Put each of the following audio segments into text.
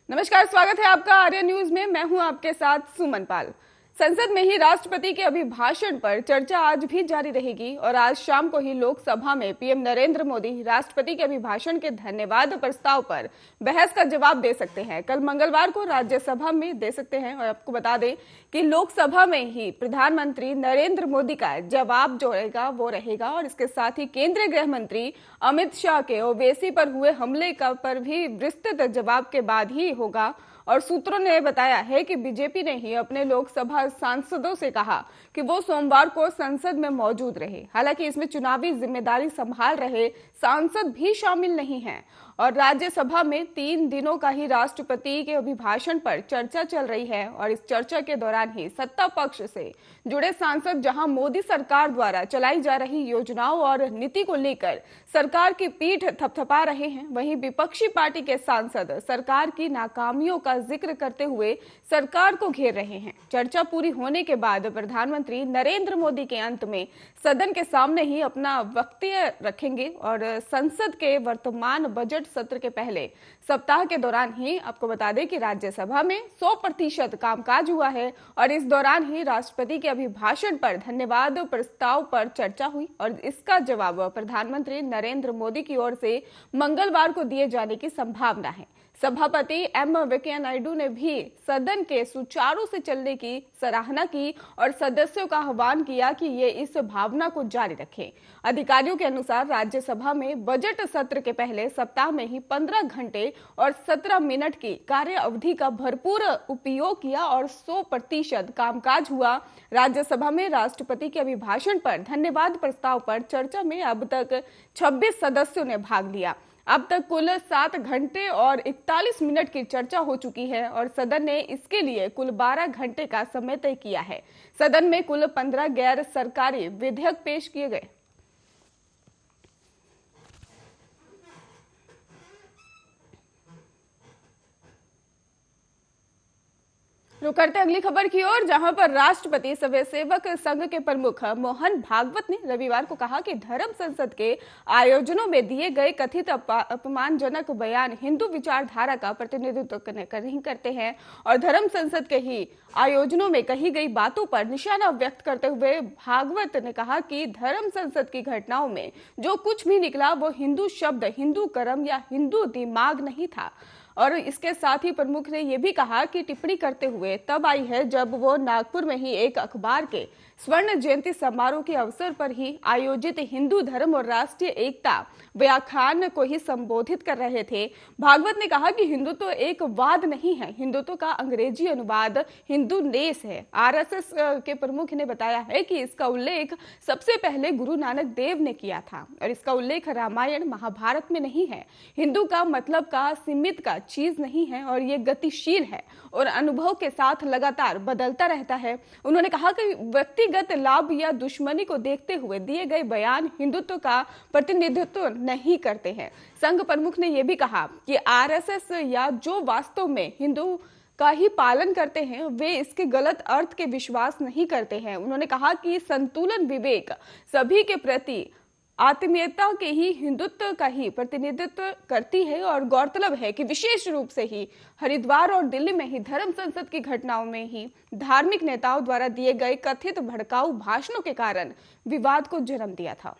नमस्कार, स्वागत है आपका आर्य न्यूज में। मैं हूं आपके साथ सुमन पाल। संसद में ही राष्ट्रपति के अभिभाषण पर चर्चा आज भी जारी रहेगी और आज शाम को ही लोकसभा में पीएम नरेंद्र मोदी राष्ट्रपति के अभिभाषण के धन्यवाद प्रस्ताव पर बहस का जवाब दे सकते हैं। कल मंगलवार को राज्यसभा में दे सकते हैं और आपको बता दें कि लोकसभा में ही प्रधानमंत्री नरेंद्र मोदी का जवाब जो रहेगा वो रहेगा और इसके साथ ही केंद्रीय गृह मंत्री अमित शाह के ओवैसी पर हुए हमले का पर भी विस्तृत जवाब के बाद ही होगा। और सूत्रों ने बताया है कि बीजेपी ने ही अपने लोकसभा सांसदों से कहा कि वो सोमवार को संसद में मौजूद रहे। हालांकि इसमें चुनावी जिम्मेदारी संभाल रहे सांसद भी शामिल नहीं हैं और राज्यसभा में 3 दिनों का ही राष्ट्रपति के अभिभाषण पर चर्चा चल रही है। और इस चर्चा के दौरान ही सत्ता पक्ष से जुड़े सांसद जहां मोदी सरकार द्वारा चलाई जा रही योजनाओं और नीति को लेकर सरकार की पीठ थपथपा रहे हैं, वहीं विपक्षी पार्टी के सांसद सरकार की नाकामियों का जिक्र करते हुए सरकार को घेर रहे हैं। चर्चा पूरी होने के बाद प्रधानमंत्री नरेंद्र मोदी के अंत में सदन के सामने ही अपना वक्तव्य रखेंगे और संसद के वर्तमान बजट सत्र के पहले सप्ताह के दौरान ही आपको बता दें कि राज्यसभा में 100% कामकाज हुआ है और इस दौरान ही राष्ट्रपति के अभिभाषण पर धन्यवाद प्रस्ताव पर चर्चा हुई और इसका जवाब प्रधानमंत्री नरेंद्र मोदी की ओर से मंगलवार को दिए जाने की संभावना है। सभापति एम वेंकैया नायडू ने भी सदन के सुचारू से चलने की सराहना की और सदस्यों का आह्वान किया कि ये इस भावना को जारी रखें। अधिकारियों के अनुसार राज्यसभा में बजट सत्र के पहले सप्ताह में ही 15 घंटे और 17 मिनट की कार्य अवधि का भरपूर उपयोग किया और 100% कामकाज हुआ। राज्यसभा में राष्ट्रपति के अभिभाषण पर धन्यवाद प्रस्ताव पर चर्चा में अब तक 26 सदस्यों ने भाग लिया। अब तक कुल 7 घंटे और 41 मिनट की चर्चा हो चुकी है और सदन ने इसके लिए कुल 12 घंटे का समय तय किया है। सदन में कुल 15 गैर सरकारी विधेयक पेश किए गए। रुक करते अगली खबर की ओर, जहां पर राष्ट्रपति स्वयंसेवक संघ के प्रमुख मोहन भागवत ने रविवार को कहा कि धर्म संसद के आयोजनों में दिए गए कथित अपमानजनक बयान हिंदू विचारधारा का प्रतिनिधित्व नहीं करते हैं और धर्म संसद के ही आयोजनों में कही गई बातों पर निशाना व्यक्त करते हुए भागवत ने कहा कि धर्म संसद की घटनाओं में जो कुछ भी निकला वो हिंदू शब्द, हिंदू कर्म या हिंदू दिमाग नहीं था। और इसके साथ ही प्रमुख ने यह भी कहा कि टिप्पणी करते हुए तब आई है जब वो नागपुर में ही एक अखबार के स्वर्ण जयंती समारोह के अवसर पर ही आयोजित हिंदू धर्म और राष्ट्रीय एकता व्याख्यान को ही संबोधित कर रहे थे। भागवत ने कहा कि हिंदुत्व एक वाद नहीं है, हिंदुत्व का अंग्रेजी अनुवाद हिंदू नेस है। आरएसएस के प्रमुख ने बताया है कि इसका उल्लेख सबसे पहले गुरु नानक देव ने किया था और इसका उल्लेख रामायण महाभारत में नहीं है। हिंदू का मतलब का सीमित का चीज नहीं है और ये गतिशील है और अनुभव के साथ लगातार बदलता रहता है। उन्होंने कहा कि व्यक्तिगत लाभ या दुश्मनी को देखते हुए दिए गए बयान हिंदुत्व का प्रतिनिधित्व नहीं करते हैं। संघ प्रमुख ने यह भी कहा कि आरएसएस या जो वास्तव में हिंदू का ही पालन करते हैं वे इसके गलत अर्थ के विश्वास नहीं करते हैं। उन्होंने कहा कि संतुलन विवेक सभी के प्रति आत्मीयता के ही हिंदुत्व का ही प्रतिनिधित्व करती है और गौरतलब है कि विशेष रूप से ही हरिद्वार और दिल्ली में ही धर्म संसद की घटनाओं में ही धार्मिक नेताओं द्वारा दिए गए कथित भड़काऊ भाषणों के कारण विवाद को जन्म दिया था।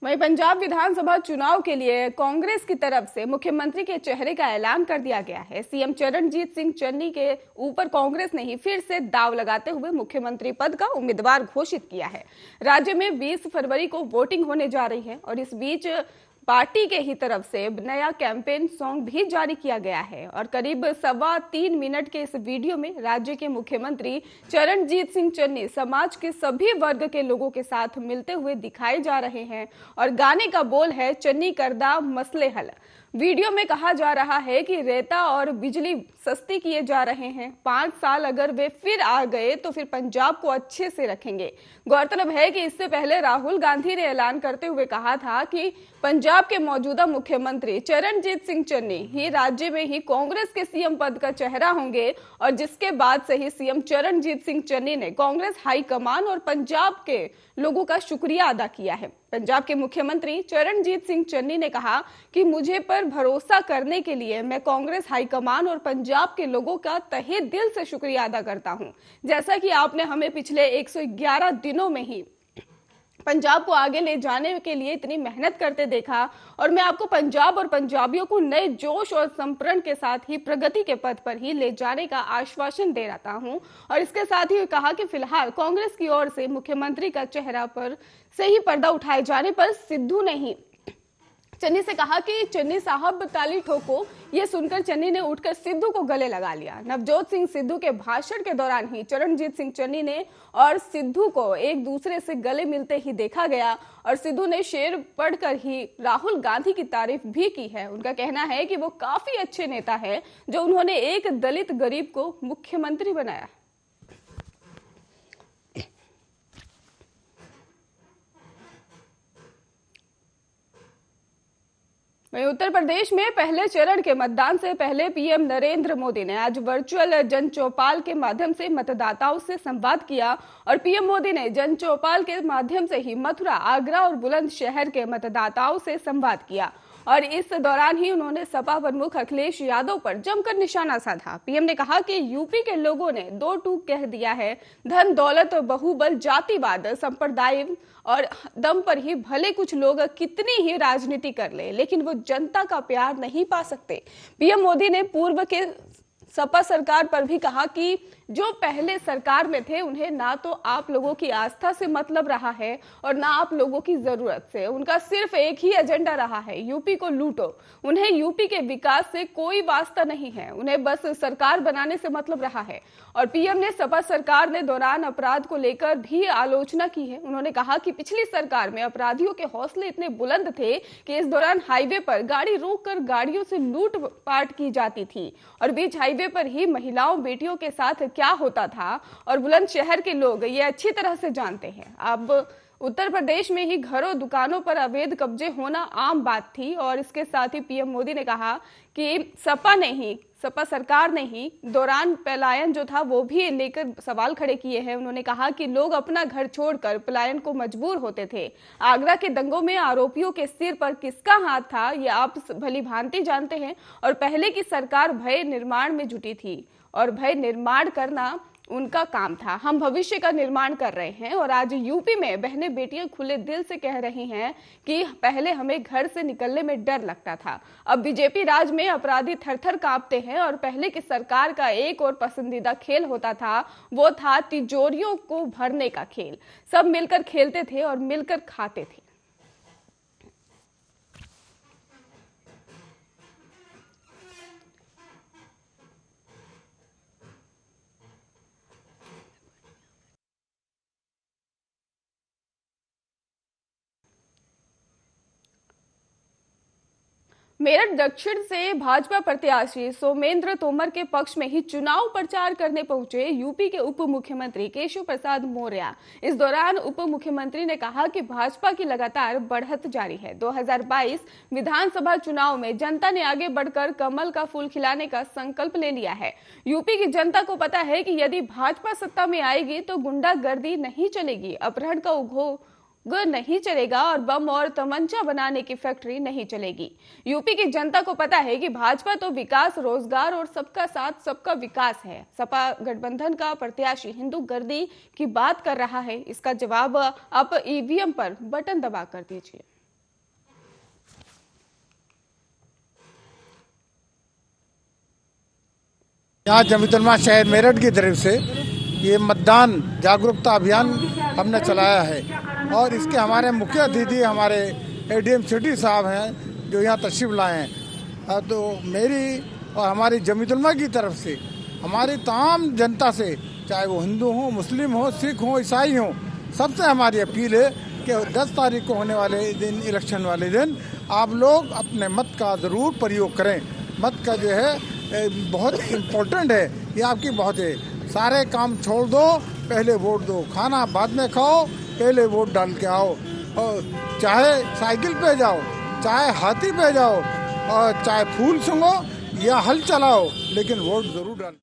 वहीं पंजाब विधानसभा चुनाव के लिए कांग्रेस की तरफ से मुख्यमंत्री के चेहरे का ऐलान कर दिया गया है। सीएम चरणजीत सिंह चन्नी के ऊपर कांग्रेस ने ही फिर से दाव लगाते हुए मुख्यमंत्री पद का उम्मीदवार घोषित किया है। राज्य में 20 फरवरी को वोटिंग होने जा रही है और इस बीच पार्टी के ही तरफ से नया कैंपेन सॉन्ग भी जारी किया गया है और करीब 3.25 मिनट के इस वीडियो में राज्य के मुख्यमंत्री चरणजीत सिंह चन्नी समाज के सभी वर्ग के लोगों के साथ मिलते हुए दिखाए जा रहे हैं और गाने का बोल है चन्नी करदा मसले हल। वीडियो में कहा जा रहा है कि रेता और बिजली सस्ती किए जा रहे हैं। 5 साल अगर वे फिर आ गए तो फिर पंजाब को अच्छे से रखेंगे। गौरतलब है कि इससे पहले राहुल गांधी ने ऐलान करते हुए कहा था कि पंजाब के मौजूदा मुख्यमंत्री चरणजीत सिंह चन्नी ही राज्य में ही कांग्रेस के सीएम पद का चेहरा होंगे, और जिसके बाद से ही सीएम चरणजीत सिंह चन्नी ने कांग्रेस हाईकमान और पंजाब के लोगों का शुक्रिया अदा किया है। पंजाब के मुख्यमंत्री चरणजीत सिंह चन्नी ने कहा कि मुझे पर भरोसा करने के लिए मैं कांग्रेस हाईकमान और पंजाब के लोगों का तहे दिल से शुक्रिया अदा करता हूं। जैसा कि आपने हमें पिछले 111 दिनों में ही पंजाब को आगे ले जाने के लिए इतनी मेहनत करते देखा, और मैं आपको पंजाब और पंजाबियों को नए जोश और संप्रण के साथ ही प्रगति के पथ पर ही ले जाने का आश्वासन दे रहा हूं। और इसके साथ ही कहा कि फिलहाल कांग्रेस की ओर से मुख्यमंत्री का चेहरा पर से ही पर्दा उठाए जाने पर सिद्धू नहीं। चन्नी से कहा कि चन्नी साहब ताली ठोको। ये सुनकर चन्नी ने उठकर सिद्धू को गले लगा लिया। नवजोत सिंह सिद्धू के भाषण के दौरान ही चरणजीत सिंह चन्नी ने और सिद्धू को एक दूसरे से गले मिलते ही देखा गया, और सिद्धू ने शेर पढ़कर ही राहुल गांधी की तारीफ भी की है। उनका कहना है कि वो काफी अच्छे नेता है जो उन्होंने एक दलित गरीब को मुख्यमंत्री बनाया। वहीं उत्तर प्रदेश में पहले चरण के मतदान से पहले पीएम नरेंद्र मोदी ने आज वर्चुअल जन चौपाल के माध्यम से मतदाताओं से संवाद किया, और पीएम मोदी ने जन चौपाल के माध्यम से ही मथुरा, आगरा और बुलंदशहर के मतदाताओं से संवाद किया, और इस दौरान ही उन्होंने सपा प्रमुख अखिलेश यादव पर जमकर निशाना साधा। पीएम ने कहा कि यूपी के लोगों ने दो टूक कह दिया है, धन दौलत बहुबल जातिवाद संप्रदाय और दम पर ही भले कुछ लोग कितनी ही राजनीति कर ले, लेकिन वो जनता का प्यार नहीं पा सकते। पीएम मोदी ने पूर्व के सपा सरकार पर भी कहा कि जो पहले सरकार में थे उन्हें ना तो आप लोगों की आस्था से मतलब रहा है और ना आप लोगों की जरूरत से। उनका सिर्फ एक ही एजेंडा रहा है, यूपी को लूटो। उन्हें यूपी के विकास से कोई वास्ता नहीं है, उन्हें बस सरकार बनाने से मतलब रहा है। और पीएम ने सपा सरकार ने दौरान अपराध को लेकर भी आलोचना की है। उन्होंने कहा कि पिछली सरकार में अपराधियों के हौसले इतने बुलंद थे कि इस दौरान हाईवे पर गाड़ी रोककर गाड़ियों से लूटपाट की जाती थी, और बीच हाईवे पर ही महिलाओं बेटियों के साथ क्या होता था और बुलंदशहर के लोग ये अच्छी तरह से जानते हैं। अब उत्तर प्रदेश में ही घरों दुकानों पर अवैध कब्जे होना आम बात थी, और इसके साथ ही पीएम मोदी ने कहा कि सपा सरकार ने ही दौरान पलायन जो था वो भी लेकर सवाल खड़े किए हैं। उन्होंने कहा कि लोग अपना घर छोड़कर पलायन को मजबूर होते थे। आगरा के दंगों में आरोपियों के सिर पर किसका हाथ था ये आप भली भांति जानते हैं, और पहले की सरकार भय निर्माण में जुटी थी, और भय निर्माण करना उनका काम था। हम भविष्य का निर्माण कर रहे हैं, और आज यूपी में बहनें बेटियां खुले दिल से कह रही हैं कि पहले हमें घर से निकलने में डर लगता था, अब बीजेपी राज में अपराधी थर-थर कांपते हैं, और पहले की सरकार का एक और पसंदीदा खेल होता था, वो था तिजोरियों को भरने का खेल। सब मिलकर खेलते थे और मिलकर खाते थे। मेरठ दक्षिण से भाजपा प्रत्याशी सोमेंद्र तोमर के पक्ष में ही चुनाव प्रचार करने पहुंचे यूपी के उप मुख्यमंत्री केशव प्रसाद मौर्य। इस दौरान उप मुख्यमंत्री ने कहा कि भाजपा की लगातार बढ़त जारी है। 2022 विधानसभा चुनाव में जनता ने आगे बढ़कर कमल का फूल खिलाने का संकल्प ले लिया है। यूपी की जनता को पता है कि यदि भाजपा सत्ता में आएगी तो गुंडागर्दी नहीं चलेगी, अपहरण का उद्योग नहीं चलेगा, और बम और तमंचा बनाने की फैक्ट्री नहीं चलेगी। यूपी की जनता को पता है कि भाजपा तो विकास, रोजगार और सबका साथ सबका विकास है। सपा गठबंधन का प्रत्याशी हिंदू गर्दी की बात कर रहा है, इसका जवाब आप ईवीएम पर बटन दबा कर दीजिए। यहाँ जमीतुल्लाह शहर मेरठ की तरफ से ये मतदान जागरूकता अभियान हमने चलाया है, और इसके हमारे मुख्य अतिथि हमारे एडीएम सिटी साहब हैं जो यहाँ तशरीफ लाए हैं। तो मेरी और हमारी जमीतुल्लाह की तरफ से हमारी तमाम जनता से, चाहे वो हिंदू हो, मुस्लिम हो, सिख हो, ईसाई हो, सबसे हमारी अपील है कि 10 तारीख को होने वाले दिन, इलेक्शन वाले दिन, आप लोग अपने मत का ज़रूर प्रयोग करें। मत का जो है बहुत इम्पोर्टेंट है, ये आपकी बहुत है। सारे काम छोड़ दो, पहले वोट दो, खाना बाद में खाओ, पहले वोट डाल के आओ। और चाहे साइकिल पे जाओ, चाहे हाथी पे जाओ, और चाहे फूल सूंघो या हल चलाओ, लेकिन वोट जरूर डालो।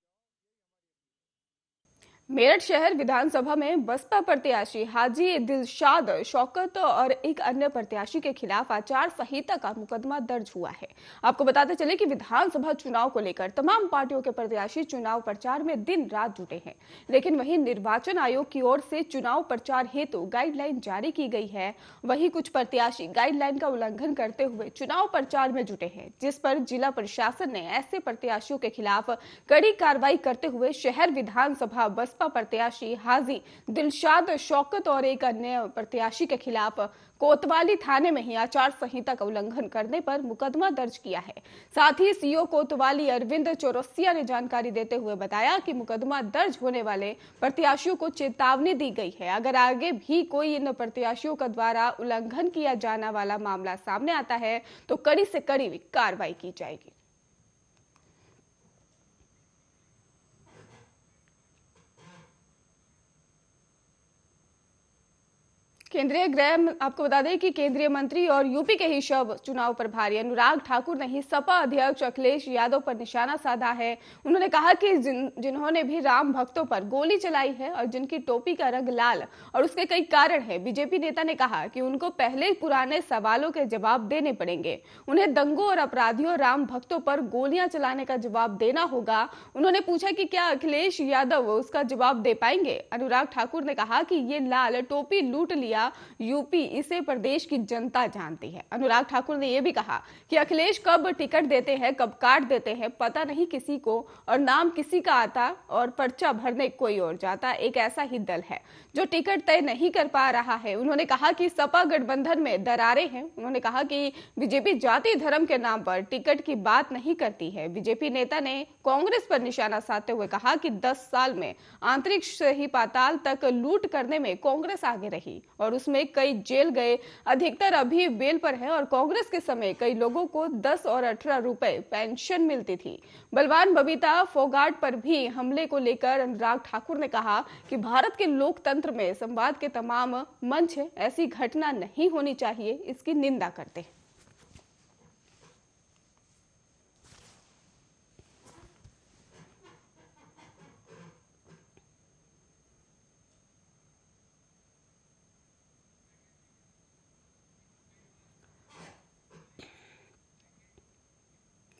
मेरठ शहर विधानसभा में बसपा प्रत्याशी हाजी दिलशाद शौकत और एक अन्य प्रत्याशी के खिलाफ आचार संहिता का मुकदमा दर्ज हुआ है। आपको बताते चले कि विधानसभा चुनाव को लेकर तमाम पार्टियों के प्रत्याशी चुनाव प्रचार में दिन रात जुटे हैं, लेकिन वहीं निर्वाचन आयोग की ओर से चुनाव प्रचार हेतु गाइडलाइन जारी की गई है। वहीं कुछ प्रत्याशी गाइडलाइन का उल्लंघन करते हुए चुनाव प्रचार में जुटे हैं, जिस पर जिला प्रशासन ने ऐसे प्रत्याशियों के खिलाफ कड़ी कार्रवाई करते हुए शहर विधानसभा बसपा प्रत्याशी हाजी दिलशाद शौकत और एक अन्य प्रत्याशी के खिलाफ कोतवाली थाने में ही आचार संहिता का उल्लंघन करने पर मुकदमा दर्ज किया है। साथ ही सीओ कोतवाली अरविंद चौरसिया ने जानकारी देते हुए बताया कि मुकदमा दर्ज होने वाले प्रत्याशियों को चेतावनी दी गई है, अगर आगे भी कोई इन प्रत्याशियों का द्वारा उल्लंघन किया जाने वाला मामला सामने आता है तो कड़ी से कड़ी कार्रवाई की जाएगी। केंद्रीय गृह आपको बता दें कि केंद्रीय मंत्री और यूपी के ही शव चुनाव प्रभारी अनुराग ठाकुर ने ही सपा अध्यक्ष अखिलेश यादव पर निशाना साधा है। उन्होंने कहा कि जिन्होंने भी राम भक्तों पर गोली चलाई है और जिनकी टोपी का रंग लाल और उसके कई कारण हैं, बीजेपी नेता ने कहा कि उनको पहले पुराने सवालों के जवाब देने पड़ेंगे। उन्हें दंगों और अपराधियों राम भक्तों पर गोलियां चलाने का जवाब देना होगा। उन्होंने पूछा कि क्या अखिलेश यादव उसका जवाब दे पाएंगे। अनुराग ठाकुर ने कहा कि ये लाल टोपी लूट लिया यूपी, इसे प्रदेश की जनता जानती है। अनुराग ठाकुर ने यह भी कहा कि अखिलेश कब टिकट देते हैं, कब काट देते हैं, पता नहीं किसी को, और नाम किसी का आता और पर्चा भरने कोई और जाता। एक ऐसा ही दल है जो टिकट तय नहीं कर पा रहा है। उन्होंने कहा कि सपा गठबंधन में दरारें हैं। उन्होंने कहा कि बीजेपी जाति धर्म के नाम पर टिकट की बात नहीं करती है। बीजेपी नेता ने कांग्रेस पर निशाना साधते हुए कहा कि 10 साल में आंतरिक से ही पाताल तक लूट करने में कांग्रेस आगे रही और उसमें कई जेल गए, अधिकतर अभी बेल पर है, और कांग्रेस के समय कई लोगों को 10 और 18 रुपए पेंशन मिलती थी। बलवान बबीता फोगाट पर भी हमले को लेकर अनुराग ठाकुर ने कहा कि भारत के लोकतंत्र में संवाद के तमाम मंच है, ऐसी घटना नहीं होनी चाहिए, इसकी निंदा करते हैं।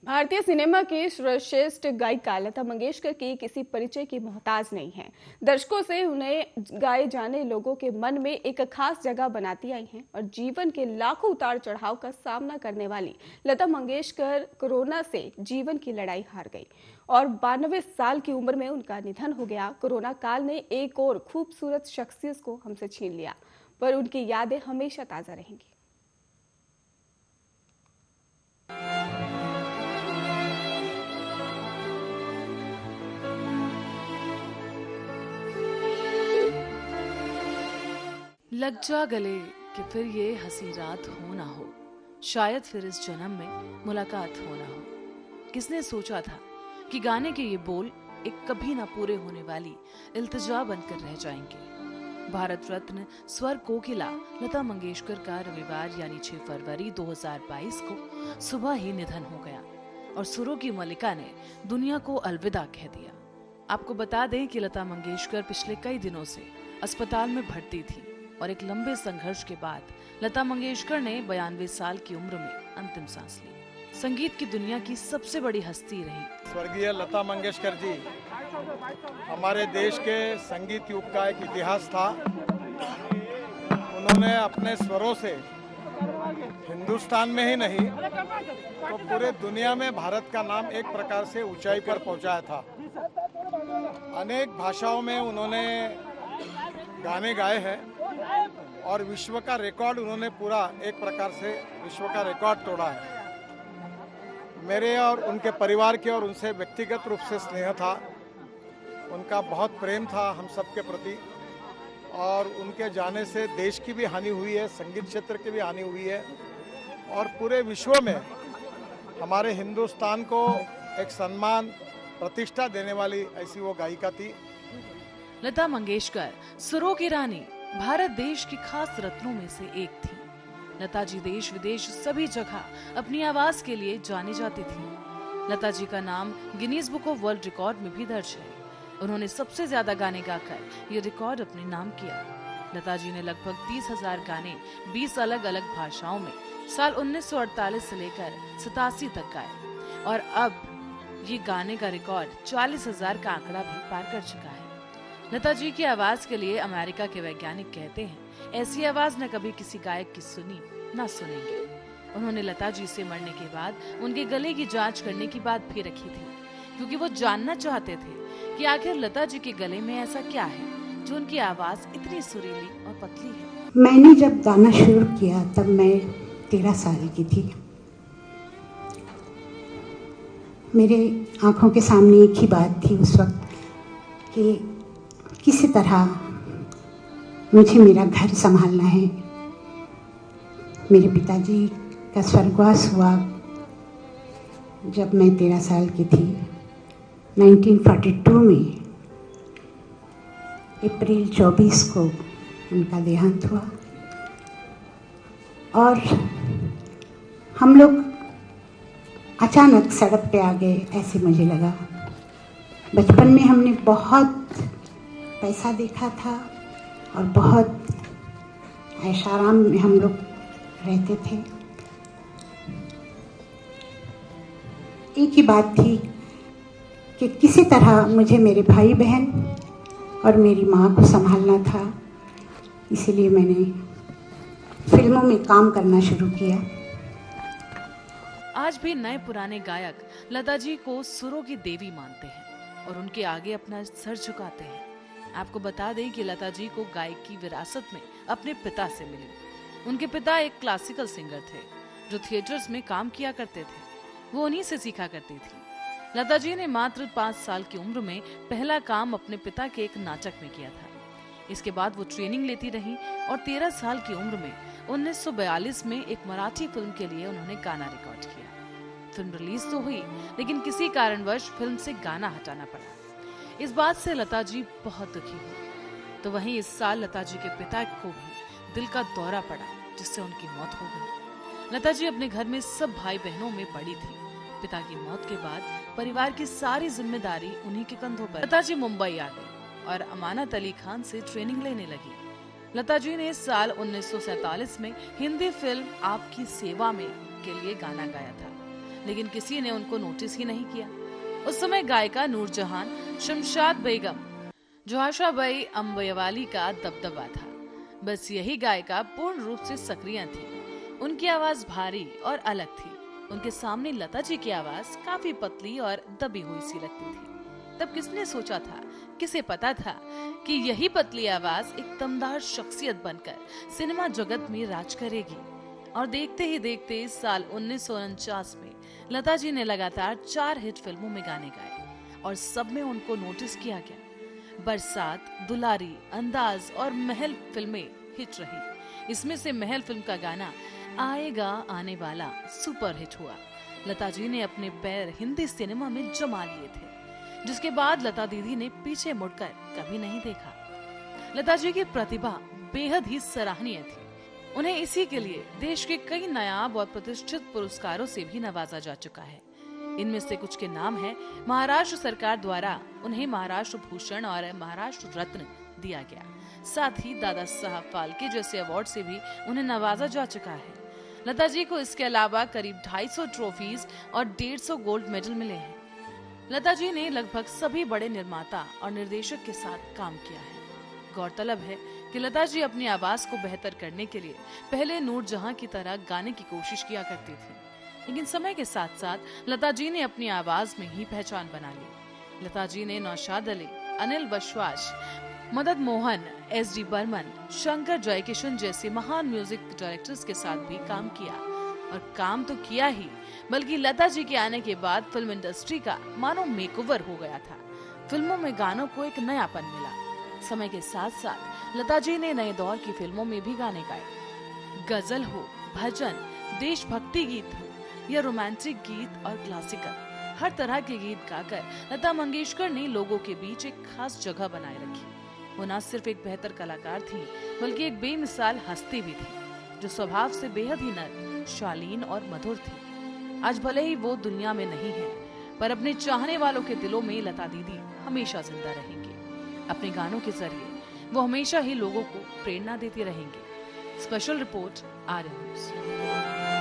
भारतीय सिनेमा की सर्वश्रेष्ठ गायिका लता मंगेशकर की किसी परिचय की मोहताज नहीं है। दर्शकों से उन्हें गाए जाने लोगों के मन में एक खास जगह बनाती आई हैं और जीवन के लाखों उतार चढ़ाव का सामना करने वाली लता मंगेशकर कोरोना से जीवन की लड़ाई हार गई और 92 साल की उम्र में उनका निधन हो गया। कोरोना काल ने एक और खूबसूरत शख्सियत को हमसे छीन लिया, पर उनकी यादें हमेशा ताजा रहेंगी। लग जा गले कि फिर ये हंसी रात हो ना हो, शायद फिर इस जन्म में मुलाकात हो ना हो। किसने सोचा था कि गाने के ये बोल एक कभी ना पूरे होने वाली इल्तिजा बनकर रह जाएंगे। भारत रत्न स्वर कोकिला लता मंगेशकर का रविवार यानी 6 फरवरी 2022 को सुबह ही निधन हो गया और सुरों की मलिका ने दुनिया को अलविदा कह दिया। आपको बता दें कि लता मंगेशकर पिछले कई दिनों से अस्पताल में भर्ती थी और एक लंबे संघर्ष के बाद लता मंगेशकर ने 92 साल की उम्र में अंतिम सांस ली। संगीत की दुनिया की सबसे बड़ी हस्ती रही स्वर्गीय लता मंगेशकर जी हमारे देश के संगीत युग का एक इतिहास था। उन्होंने अपने स्वरों से हिंदुस्तान में ही नहीं तो पूरे दुनिया में भारत का नाम एक प्रकार से ऊंचाई पर पहुंचाया था। अनेक भाषाओं में उन्होंने गाने गाए हैं और विश्व का रिकॉर्ड उन्होंने पूरा एक प्रकार से विश्व का रिकॉर्ड तोड़ा है। मेरे और उनके परिवार के और उनसे व्यक्तिगत रूप से स्नेह था, उनका बहुत प्रेम था हम सब के प्रति और उनके जाने से देश की भी हानि हुई है, संगीत क्षेत्र की भी हानि हुई है और पूरे विश्व में हमारे हिंदुस्तान को एक सम्मान प्रतिष्ठा देने वाली ऐसी वो गायिका थी। लता मंगेशकर सुरों की रानी, भारत देश की खास रत्नों में से एक थी। लता जी देश विदेश सभी जगह अपनी आवाज के लिए जानी जाती थी। लता जी का नाम Guinness book of world record में भी दर्ज है। उन्होंने सबसे ज्यादा गाने गाकर ये रिकॉर्ड अपने नाम किया। लता जी ने लगभग 30,000 गाने 20 अलग अलग भाषाओं में साल 1948 से लेकर 87 तक गाए और अब ये गाने का रिकॉर्ड 40,000 का आंकड़ा भी पार कर चुका है। लता जी की आवाज के लिए अमेरिका के वैज्ञानिक कहते हैं, ऐसी आवाज न कभी किसी गायक की सुनी न सुनेंगे। उन्होंने लता जी से मरने के बाद उनके गले की जांच करने की बात भी रखी थी, क्योंकि वो जानना चाहते थे कि आखिर लता जी के गले में ऐसा क्या है जो उनकी आवाज इतनी सुरीली और पतली है। मैंने जब गाना शुरू किया तब मैं 13 साल की थी। मेरे आंखों के सामने एक ही बात थी उस वक्त कि किसी तरह मुझे मेरा घर संभालना है। मेरे पिताजी का स्वर्गवास हुआ जब मैं 13 साल की थी। 1942 में अप्रैल 24 को उनका देहांत हुआ और हम लोग अचानक सड़क पे आ गए, ऐसे मुझे लगा। बचपन में हमने बहुत पैसा देखा था और बहुत ऐशाराम में हम लोग रहते थे। एक ही बात थी कि किसी तरह मुझे मेरे भाई बहन और मेरी माँ को संभालना था, इसीलिए मैंने फिल्मों में काम करना शुरू किया। आज भी नए पुराने गायक लता जी को सुरों की देवी मानते हैं और उनके आगे अपना सर झुकाते हैं। आपको बता दें कि लता जी को गायक की विरासत में अपने पिता से मिली। उनके पिता एक क्लासिकल सिंगर थे जो थिएटर्स में काम किया करते थे। वो उन्हीं से सीखा करती थी। लता जी ने मात्र 5 साल की उम्र में पहला काम अपने पिता के एक नाटक में किया था। इसके बाद वो ट्रेनिंग लेती रही और 13 साल की उम्र में 1942 में एक मराठी फिल्म के लिए उन्होंने गाना रिकॉर्ड किया। फिल्म रिलीज तो हुई, लेकिन किसी कारणवश फिल्म से गाना हटाना पड़ा। इस बात से लता जी बहुत दुखी हुई। तो वहीं इस साल लता जी के पिता को भी दिल का दौरा पड़ा, जिससे उनकी मौत हो गई। लता जी अपने घर में सब भाई बहनों में बड़ी थी। पिता की मौत के बाद परिवार की सारी जिम्मेदारी उन्हीं के कंधों पर। लता जी मुंबई आ गई और अमानत अली खान से ट्रेनिंग लेने लगी। लता जी ने इस साल 1947 में हिंदी फिल्म आपकी सेवा में के लिए गाना गाया था, लेकिन किसी ने उनको नोटिस ही नहीं किया। उस समय गायिका नूरजहान, शमशाद बेगम, जोहाशाबाई अम्बयवाली का दबदबा था। बस यही गायिका पूर्ण रूप से सक्रिय थी। उनकी आवाज भारी और अलग थी। उनके सामने लता जी की आवाज काफी पतली और दबी हुई सी लगती थी। तब किसने सोचा था, किसे पता था कि यही पतली आवाज एक दमदार शख्सियत बनकर सिनेमा जगत में राज करेगी। और देखते ही देखते साल 1949 में लता जी ने लगातार 4 हिट फिल्मों में गाने गाए और सब में उनको नोटिस किया गया। बरसात, दुलारी, अंदाज और महल फिल्में हिट रही। इसमें से महल फिल्म का गाना आएगा आने वाला सुपर हिट हुआ। लता जी ने अपने पैर हिंदी सिनेमा में जमा लिए थे, जिसके बाद लता दीदी ने पीछे मुड़कर कभी नहीं देखा। लता जी की प्रतिभा बेहद ही सराहनीय थी। उन्हें इसी के लिए देश के कई नायाब और प्रतिष्ठित पुरस्कारों से भी नवाजा जा चुका है। इनमें से कुछ के नाम है, महाराष्ट्र सरकार द्वारा उन्हें महाराष्ट्र भूषण और महाराष्ट्र रत्न दिया गया। साथ ही दादा साहब फाल्के जैसे अवार्ड से भी उन्हें नवाजा जा चुका है। लता जी को इसके अलावा करीब 250 ट्रॉफीज और 150 गोल्ड मेडल मिले हैं। लता जी ने लगभग सभी बड़े निर्माता और निर्देशक के साथ काम किया है। गौरतलब है कि लता जी अपनी आवाज को बेहतर करने के लिए पहले नूरजहां की तरह गाने की कोशिश किया करती थी, लेकिन समय के साथ साथ लता जी ने अपनी आवाज में ही पहचान बना ली। लता जी ने नौशाद अली, अनिल बशवाश, मदद मोहन, एस.डी. बर्मन, शंकर जयकिशन जैसे महान म्यूजिक डायरेक्टर्स के साथ भी काम किया। और काम तो किया ही, बल्कि लता जी के आने के बाद फिल्म इंडस्ट्री का मानो मेकओवर हो गया था। फिल्मों में गानों को एक नयापन मिला। समय के साथ साथ लता जी ने नए दौर की फिल्मों में भी गाने गाए। गजल हो, भजन, देशभक्ति गीत हो या रोमांटिक गीत और क्लासिकल, हर तरह के गीत गाकर लता मंगेशकर ने लोगों के बीच एक खास जगह बनाए रखी। वो न सिर्फ एक बेहतर कलाकार थी, बल्कि एक बेमिसाल हस्ती भी थी, जो स्वभाव से बेहद ही नर्म, शालीन और मधुर थी। आज भले ही वो दुनिया में नहीं है, पर अपने चाहने वालों के दिलों में लता दीदी हमेशा जिंदा रहेंगे। अपने गानों के जरिए वो हमेशा ही लोगों को प्रेरणा देती रहेंगे। Special report, Aryan news.